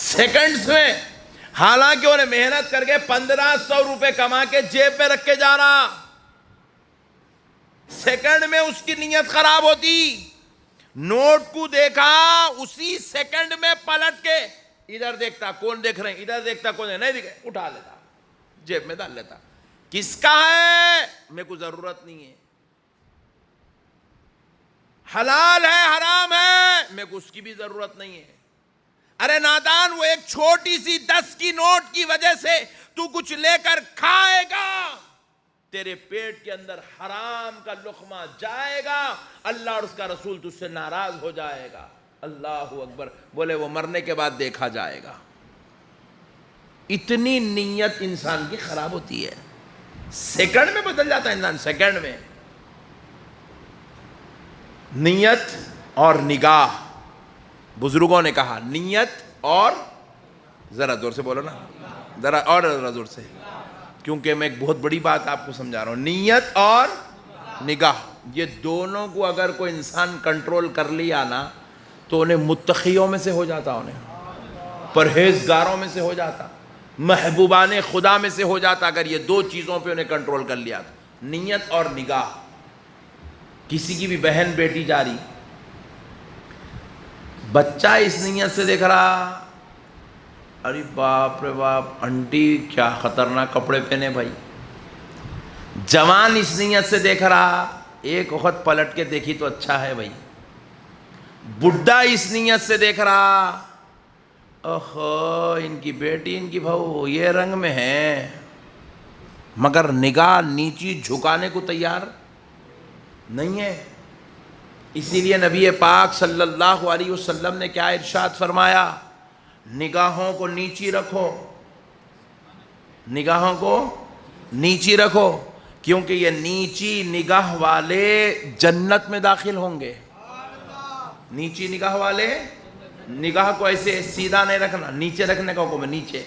Seconds میں، حالانکہ انہیں محنت کر کے 1500 روپے کما کے جیب میں رکھ کے جا رہا، سیکنڈ میں اس کی نیت خراب ہوتی. نوٹ کو دیکھا، اسی سیکنڈ میں پلٹ کے ادھر دیکھتا کون دیکھ رہے ہیں، ادھر دیکھتا کون نہیں دیکھے، اٹھا لیتا جیب میں ڈال لیتا. کس کا ہے؟ میرے کو ضرورت نہیں ہے. حلال ہے حرام ہے، میرے کو اس کی بھی ضرورت نہیں ہے. ارے نادان، وہ ایک چھوٹی سی 10 کی نوٹ کی وجہ سے تو کچھ لے کر کھائے گا، تیرے پیٹ کے اندر حرام کا لقمہ جائے گا، اللہ اور اس کا رسول تجھ سے ناراض ہو جائے گا. اللہ اکبر. بولے وہ مرنے کے بعد دیکھا جائے گا. اتنی نیت انسان کی خراب ہوتی ہے، سیکنڈ میں بدل جاتا ہے انسان، سیکنڈ میں. نیت اور نگاہ، بزرگوں نے کہا نیت اور، ذرا زور سے بولو نا، ذرا زور سے، کیونکہ میں ایک بہت بڑی بات آپ کو سمجھا رہا ہوں. نیت اور نگاہ، یہ دونوں کو اگر کوئی انسان کنٹرول کر لیا نا تو انہیں متقیوں میں سے ہو جاتا، انہیں پرہیزگاروں میں سے ہو جاتا، محبوبان خدا میں سے ہو جاتا، اگر یہ دو چیزوں پہ انہیں کنٹرول کر لیا تو. نیت اور نگاہ. کسی کی بھی بہن بیٹی جا رہی، بچہ اس نیت سے دیکھ رہا، ارے باپ رے باپ، انٹی کیا خطرناک کپڑے پہنے بھائی. جوان اس نیت سے دیکھ رہا، ایک وقت پلٹ کے دیکھی تو اچھا ہے بھائی. بڈھا اس نیت سے دیکھ رہا، اوہو ان کی بیٹی ان کی بہو یہ رنگ میں ہے، مگر نگاہ نیچی جھکانے کو تیار نہیں ہے. اسی لیے نبی پاک صلی اللہ علیہ وسلم نے کیا ارشاد فرمایا؟ نگاہوں کو نیچی رکھو، نگاہوں کو نیچی رکھو، کیونکہ یہ نیچی نگاہ والے جنت میں داخل ہوں گے. نیچی نگاہ والے، نگاہ کو ایسے سیدھا نہیں رکھنا، نیچے رکھنے کا حکم ہے، نیچے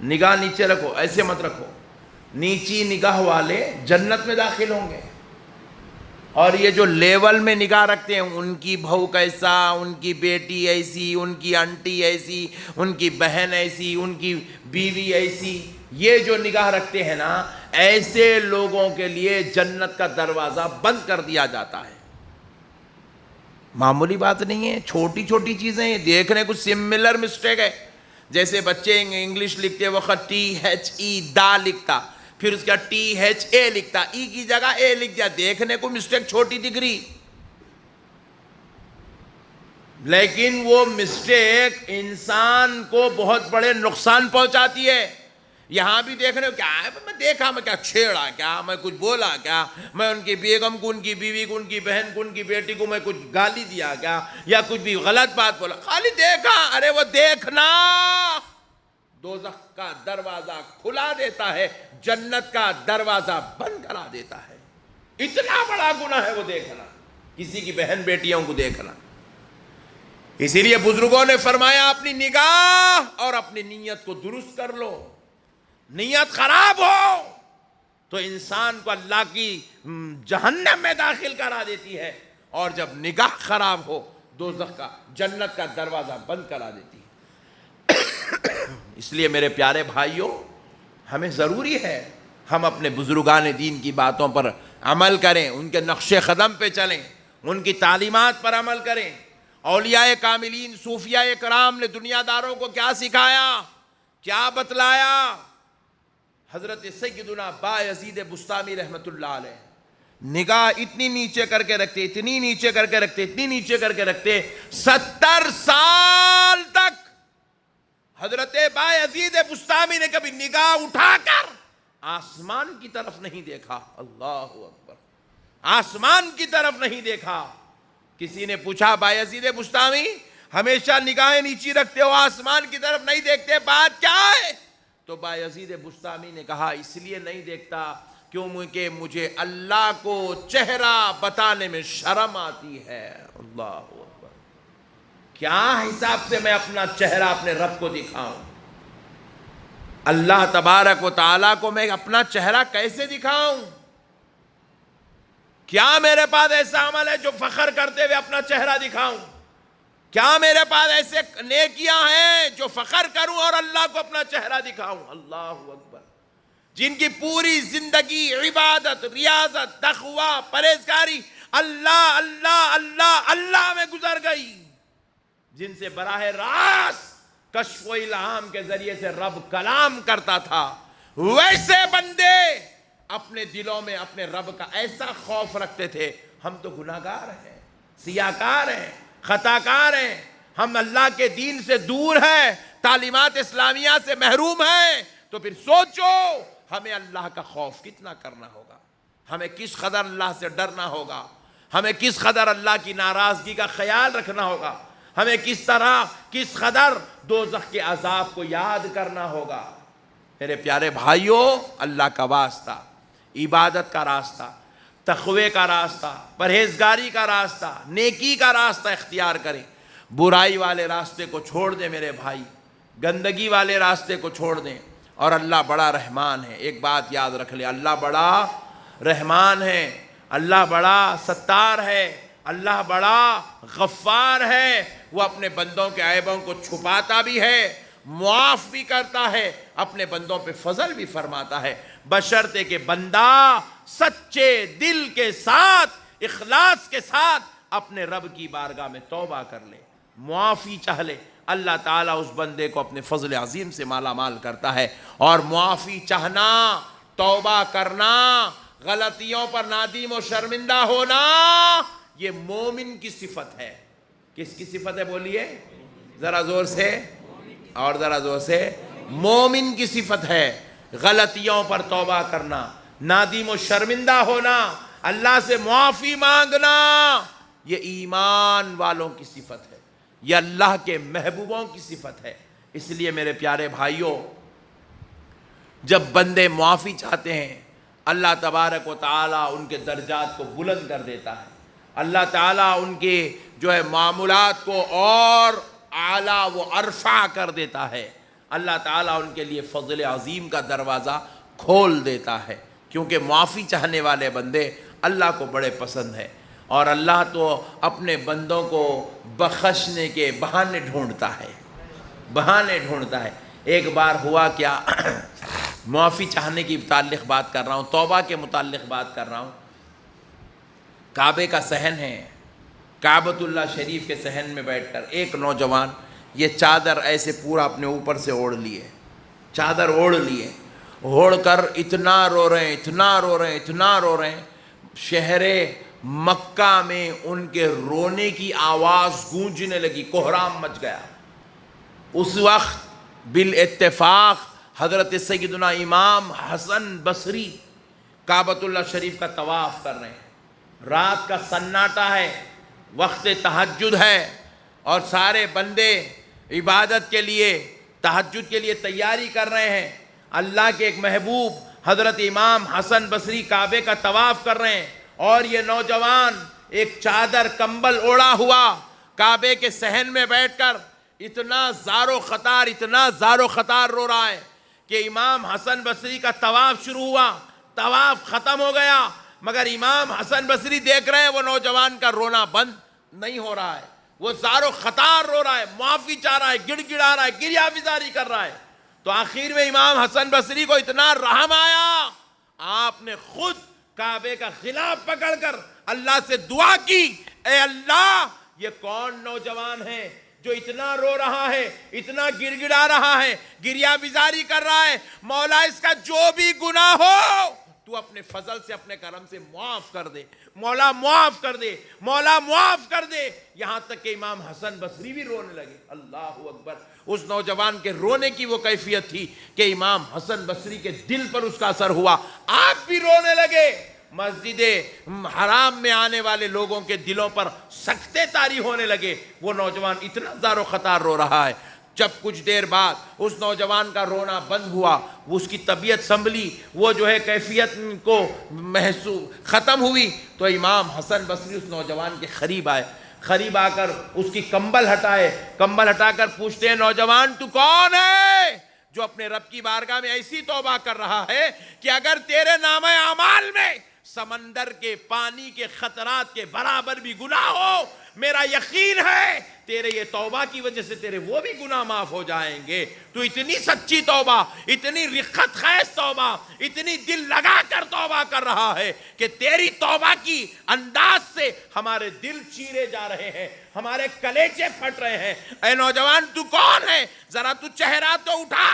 نگاہ نیچے رکھو، ایسے مت رکھو. نیچی نگاہ والے جنت میں داخل ہوں گے. اور یہ جو لیول میں نگاہ رکھتے ہیں، ان کی بہو کیسا، ان کی بیٹی ایسی، ان کی انٹی ایسی، ان کی بہن ایسی، ان کی بیوی ایسی، یہ جو نگاہ رکھتے ہیں نا، ایسے لوگوں کے لیے جنت کا دروازہ بند کر دیا جاتا ہے. معمولی بات نہیں ہے، چھوٹی چھوٹی چیزیں ہیں. دیکھنے کچھ سملر مسٹیک ہے، جیسے بچے انگلش لکھتے وقت THE دا لکھتا، پھر اس کا THA لکھتا، ای کی جگہ اے لکھ دیا. دیکھنے کو مسٹیک چھوٹی دکھ رہی، لیکن وہ مسٹیک انسان کو بہت بڑے نقصان پہنچاتی ہے. یہاں بھی دیکھنے کو کیا ہے، میں دیکھا، میں کیا چھیڑا کیا، میں کچھ بولا کیا، میں ان کی بیگم کو، ان کی بیوی کو، ان کی بہن کو، ان کی بیٹی کو میں کچھ گالی دیا کیا، یا کچھ بھی غلط بات بولا، خالی دیکھا. ارے وہ دیکھنا دوزخ کا دروازہ کھلا دیتا ہے، جنت کا دروازہ بند کرا دیتا ہے. اتنا بڑا گناہ ہے وہ دیکھنا، کسی کی بہن بیٹیوں کو دیکھنا. اسی لیے بزرگوں نے فرمایا اپنی نگاہ اور اپنی نیت کو درست کر لو. نیت خراب ہو تو انسان کو اللہ کی جہنم میں داخل کرا دیتی ہے، اور جب نگاہ خراب ہو دوزخ کا، جنت کا دروازہ بند کرا دیتی ہے. اس لیے میرے پیارے بھائیوں، ہمیں ضروری ہے ہم اپنے بزرگان دین کی باتوں پر عمل کریں، ان کے نقش قدم پہ چلیں، ان کی تعلیمات پر عمل کریں. اولیاء کاملین، صوفیاء کرام نے دنیا داروں کو کیا سکھایا، کیا بتلایا؟ حضرت سیدنا بایزید بسطامی رحمت اللہ علیہ نگاہ اتنی نیچے کر کے رکھتے، اتنی نیچے کر کے رکھتے، اتنی نیچے کر کے رکھتے، 70 سال تک حضرت بایزید بسطامی نے کبھی نگاہ اٹھا کر آسمان کی طرف نہیں دیکھا. اللہ اکبر، آسمان کی طرف نہیں دیکھا. کسی نے پوچھا بایزید بسطامی ہمیشہ نگاہیں نیچی رکھتے ہو، آسمان کی طرف نہیں دیکھتے، بات کیا ہے؟ تو بایزید بسطامی نے کہا اس لیے نہیں دیکھتا کیونکہ مجھے اللہ کو چہرہ بتانے میں شرم آتی ہے. اللہ اکبر، کیا حساب سے میں اپنا چہرہ اپنے رب کو دکھاؤں؟ اللہ تبارک و تعالیٰ کو میں اپنا چہرہ کیسے دکھاؤں؟ کیا میرے پاس ایسا عمل ہے جو فخر کرتے ہوئے اپنا چہرہ دکھاؤں؟ کیا میرے پاس ایسے نیکیاں ہیں جو فخر کروں اور اللہ کو اپنا چہرہ دکھاؤں؟ اللہ اکبر. جن کی پوری زندگی عبادت، ریاضت، تقوی، پرہیزگاری اللہ اللہ اللہ اللہ میں گزر گئی، جن سے براہ راست کشف و الہام کے ذریعے سے رب کلام کرتا تھا، ویسے بندے اپنے دلوں میں اپنے رب کا ایسا خوف رکھتے تھے. ہم تو گناہگار ہیں، سیاہکار ہیں، خطاکار ہیں، ہم اللہ کے دین سے دور ہیں، تعلیمات اسلامیہ سے محروم ہیں. تو پھر سوچو ہمیں اللہ کا خوف کتنا کرنا ہوگا، ہمیں کس قدر اللہ سے ڈرنا ہوگا، ہمیں کس قدر اللہ کی ناراضگی کا خیال رکھنا ہوگا، ہمیں کس قدر دوزخ کے عذاب کو یاد کرنا ہوگا. میرے پیارے بھائیوں، اللہ کا واسطہ، عبادت کا راستہ، تقوی کا راستہ، پرہیزگاری کا راستہ، نیکی کا راستہ اختیار کریں. برائی والے راستے کو چھوڑ دیں میرے بھائی، گندگی والے راستے کو چھوڑ دیں. اور اللہ بڑا رحمان ہے. ایک بات یاد رکھ لیں، اللہ بڑا رحمان ہے، اللہ بڑا ستار ہے، اللہ بڑا غفار ہے. وہ اپنے بندوں کے عیبوں کو چھپاتا بھی ہے، معاف بھی کرتا ہے، اپنے بندوں پہ فضل بھی فرماتا ہے، بشرطے کہ بندہ سچے دل کے ساتھ، اخلاص کے ساتھ اپنے رب کی بارگاہ میں توبہ کر لے، معافی چاہ لے. اللہ تعالیٰ اس بندے کو اپنے فضل عظیم سے مالا مال کرتا ہے. اور معافی چاہنا، توبہ کرنا، غلطیوں پر نادم و شرمندہ ہونا، یہ مومن کی صفت ہے. کس کی صفت ہے بولیے ذرا زور سے، اور ذرا زور سے. مومن کی صفت ہے غلطیوں پر توبہ کرنا، نادم و شرمندہ ہونا، اللہ سے معافی مانگنا. یہ ایمان والوں کی صفت ہے، یہ اللہ کے محبوبوں کی صفت ہے. اس لیے میرے پیارے بھائیوں، جب بندے معافی چاہتے ہیں اللہ تبارک و تعالیٰ ان کے درجات کو بلند کر دیتا ہے. اللہ تعالیٰ ان کے جو ہے معاملات کو اور اعلیٰ و ارفع کر دیتا ہے. اللہ تعالیٰ ان کے لیے فضل عظیم کا دروازہ کھول دیتا ہے، کیونکہ معافی چاہنے والے بندے اللہ کو بڑے پسند ہیں. اور اللہ تو اپنے بندوں کو بخشنے کے بہانے ڈھونڈتا ہے. ایک بار ہوا کیا، معافی چاہنے کی متعلق بات کر رہا ہوں، توبہ کے متعلق بات کر رہا ہوں. کعبے کا صحن ہے، کعبۃ اللہ شریف کے صحن میں بیٹھ کر ایک نوجوان یہ چادر ایسے پورا اپنے اوپر سے اوڑھ لیے، چادر اوڑھ لیے، اوڑھ کر اتنا رو رہے ہیں. شہر مکہ میں ان کے رونے کی آواز گونجنے لگی، کوہرام مچ گیا. اس وقت بالاتفاق حضرت سیدنا امام حسن بصری کعبۃ اللہ شریف کا طواف کر رہے ہیں. رات کا سناٹا ہے، وقت تہجد ہے، اور سارے بندے عبادت کے لیے، تہجد کے لیے تیاری کر رہے ہیں. اللہ کے ایک محبوب حضرت امام حسن بصری کعبے کا طواف کر رہے ہیں، اور یہ نوجوان ایک چادر کمبل اوڑھا ہوا کعبے کے صحن میں بیٹھ کر اتنا زار و خطار رو رہا ہے کہ امام حسن بصری کا طواف شروع ہوا، طواف ختم ہو گیا، مگر امام حسن بصری دیکھ رہے ہیں وہ نوجوان کا رونا بند نہیں ہو رہا ہے. وہ زار و خطار رو رہا ہے، معافی چاہ رہا ہے، گڑ گڑا رہا ہے، گریہ بیزاری کر رہا ہے. تو آخر میں امام حسن بصری کو اتنا رحم آیا، آپ نے خود کعبے کا غلاف پکڑ کر اللہ سے دعا کی، اے اللہ یہ کون نوجوان ہے جو اتنا رو رہا ہے، اتنا گڑ گڑا رہا ہے، گریہ بیزاری کر رہا ہے. مولا اس کا جو بھی گناہ ہو تو اپنے فضل سے، اپنے کرم سے معاف کر دے. مولا معاف کر دے، مولا معاف کر دے. یہاں تک کہ امام حسن بصری بھی رونے لگے. اللہ اکبر. اس نوجوان کے رونے کی وہ کیفیت تھی کہ امام حسن بصری کے دل پر اس کا اثر ہوا، آپ بھی رونے لگے. مسجد حرام میں آنے والے لوگوں کے دلوں پر سکتے طاری ہونے لگے. وہ نوجوان اتنا زار و خطار رو رہا ہے. جب کچھ دیر بعد اس نوجوان کا رونا بند ہوا، وہ اس کی طبیعت سنبھلی، وہ جو ہے کیفیت کو محسوس ختم ہوئی، تو امام حسن بصری اس نوجوان کے قریب آئے. قریب آ کر اس کی کمبل ہٹائے، کمبل ہٹا کر پوچھتے ہیں، نوجوان تو کون ہے جو اپنے رب کی بارگاہ میں ایسی توبہ کر رہا ہے کہ اگر تیرے نامہ اعمال میں سمندر کے پانی کے خطرات کے برابر بھی گناہ ہو، میرا یقین ہے تیرے یہ توبہ کی وجہ سے تیرے وہ بھی گناہ معاف ہو جائیں گے. تو اتنی سچی توبہ، اتنی رقت خیز توبہ، اتنی دل لگا کر توبہ کر رہا ہے کہ تیری توبہ کی انداز سے ہمارے دل چیرے جا رہے ہیں، ہمارے کلیجے پھٹ رہے ہیں. اے نوجوان، تو کون ہے؟ ذرا تو چہرہ تو اٹھا.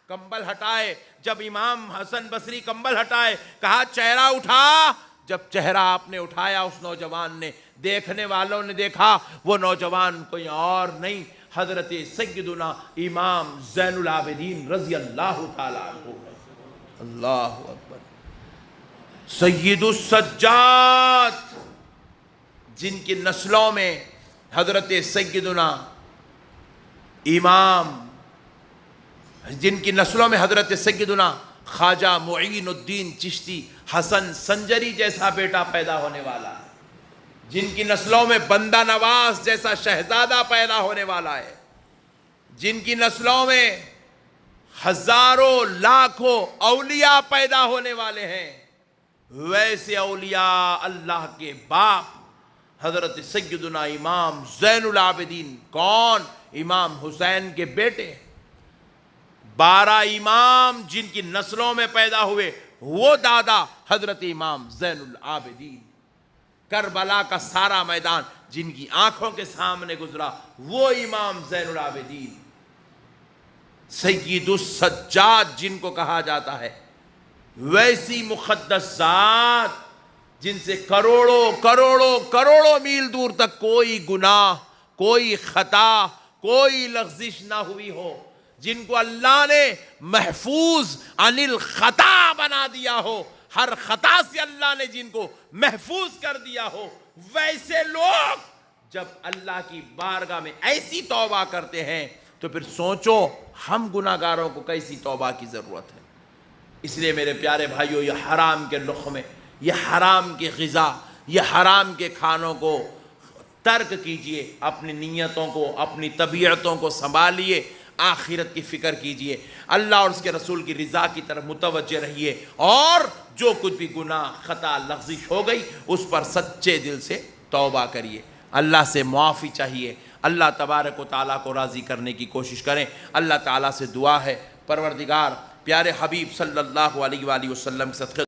کمبل ہٹائے. جب امام حسن بصری کمبل ہٹائے، کہا چہرہ اٹھا. جب چہرہ آپ نے اٹھایا اس نوجوان نے، دیکھنے والوں نے دیکھا وہ نوجوان کوئی اور نہیں، حضرت سیدنا امام زین العابدین رضی اللہ تعالیٰ عنہ. اللہ اکبر. سید السجاد، جن کی نسلوں میں حضرت سیدنا امام، جن کی نسلوں میں حضرت سیدنا خواجہ معین الدین چشتی حسن سنجری جیسا بیٹا پیدا ہونے والا ہے، جن کی نسلوں میں بندہ نواز جیسا شہزادہ پیدا ہونے والا ہے، جن کی نسلوں میں ہزاروں لاکھوں اولیاء پیدا ہونے والے ہیں، ویسے اولیاء اللہ کے باپ حضرت سیدنا امام زین العابدین کون؟ امام حسین کے بیٹے. 12 امام جن کی نسلوں میں پیدا ہوئے، وہ دادا حضرت امام زین العابدین. کربلا کا سارا میدان جن کی آنکھوں کے سامنے گزرا، وہ امام زین العابدین. سید السجاد جن کو کہا جاتا ہے، ویسی مقدس ذات جن سے کروڑوں کروڑوں کروڑوں میل دور تک کوئی گناہ، کوئی خطا، کوئی لغزش نہ ہوئی ہو، جن کو اللہ نے محفوظ عن الخطا بنا دیا ہو، ہر خطا سے اللہ نے جن کو محفوظ کر دیا ہو، ویسے لوگ جب اللہ کی بارگاہ میں ایسی توبہ کرتے ہیں تو پھر سوچو ہم گناہگاروں کو کیسی توبہ کی ضرورت ہے. اس لیے میرے پیارے بھائیوں، یہ حرام کے لقمے، یہ حرام کی غذا، یہ حرام کے کھانوں کو ترک کیجئے. اپنی نیتوں کو، اپنی طبیعتوں کو سنبھالیے، آخرت کی فکر کیجئے، اللہ اور اس کے رسول کی رضا کی طرف متوجہ رہیے، اور جو کچھ بھی گناہ، خطا، لغزش ہو گئی اس پر سچے دل سے توبہ کریے، اللہ سے معافی چاہیے. اللہ تبارک و تعالیٰ کو راضی کرنے کی کوشش کریں. اللہ تعالیٰ سے دعا ہے، پروردگار پیارے حبیب صلی اللہ علیہ وآلہ وسلم کے صدقے